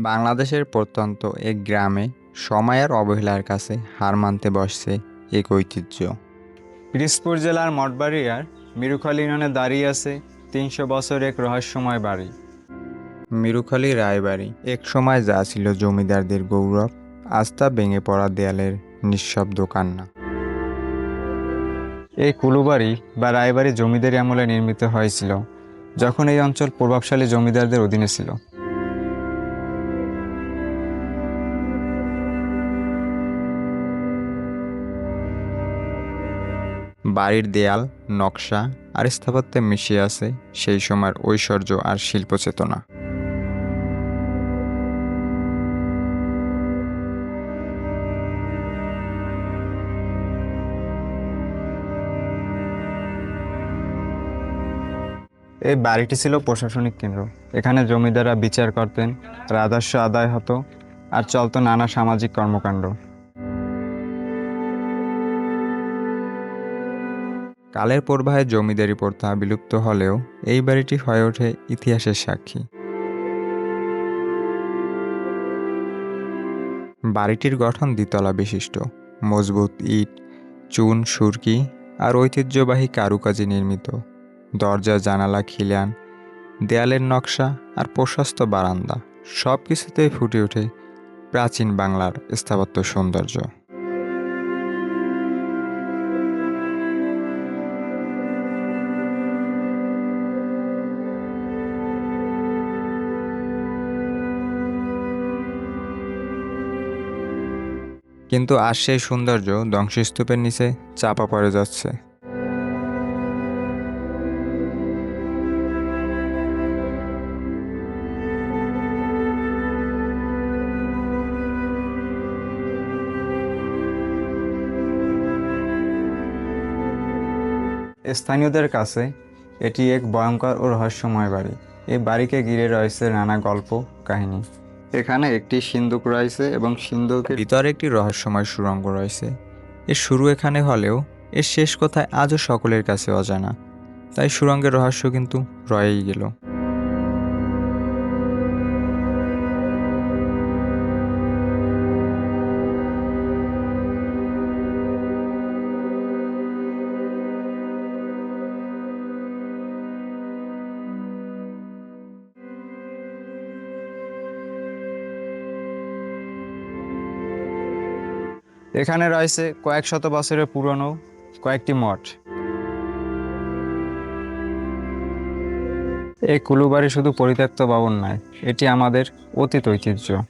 বাংলাদেশের প্রত্যন্ত এক গ্রামে সময় আর অবহেলার কাছে হার মানতে বসছে এক ঐতিহ্য। পিরোজপুর জেলার মঠবাড়িয়ার মিরুখালী ইউনিয়নে দাঁড়িয়ে আছে ৩০০ বছর এক রহস্যময় বাড়ি। মিরুখালী রায়বাড়ি এক সময় যা ছিল জমিদারদের গৌরব, আজ তা ভেঙে পড়া দেয়ালের নিঃশব্দ কান্না। এই কুলুবাড়ি বা রায়বাড়ি জমিদারি আমলে নির্মিত হয়েছিল, যখন এই অঞ্চল প্রভাবশালী জমিদারদের অধীনে ছিল। বাড়ির দেয়াল, নকশা আর স্থাপত্যে মিশিয়ে আছে সেই সময়ের ঐশ্বর্য আর শিল্প চেতনা। এই বাড়িটি ছিল প্রশাসনিক কেন্দ্র। এখানে জমিদাররা বিচার করতেন, রাজস্ব আদায় হতো, আর চলতো নানা সামাজিক কর্মকাণ্ড। কালের প্রবাহে জমিদারি প্রথা বিলুপ্ত হলেও এই বাড়িটি হয়ে ওঠে ইতিহাসের সাক্ষী। বাড়িটির গঠন দ্বিতলা বিশিষ্ট, মজবুত ইট, চুন, সুরকি আর ঐতিহ্যবাহী কারুকাজে নির্মিত। দরজা, জানালা, খিলান, দেয়ালের নকশা আর প্রশস্ত বারান্দা সব কিছুতেই ফুটে ওঠে প্রাচীন বাংলার স্থাপত্য সৌন্দর্য। কিন্তু আজ সেই সৌন্দর্য ধ্বংসস্তূপের নিচে চাপা পড়ে যাচ্ছে। স্থানীয়দের কাছে এটি এক ভয়ঙ্কর ও রহস্যময় বাড়ি। এই বাড়িকে ঘিরে রয়েছে নানা গল্প, কাহিনী। এখানে একটি সিন্দুক রয়েছে এবং সিন্দুকের ভিতরে একটি রহস্যময় সুড়ঙ্গ রয়েছে। এর শুরু এখানে হলেও এর শেষ কোথায় আজও সকলের কাছে অজানা। তাই সুড়ঙ্গের রহস্য কিন্তু রয়েই গেল। এখানে রয়েছে কয়েক শত বছরের পুরনো কয়েকটি মঠ। এই কুলুবাড়ি শুধু পরিত্যক্ত ভবন নয়, এটি আমাদের অতীত ঐতিহ্য।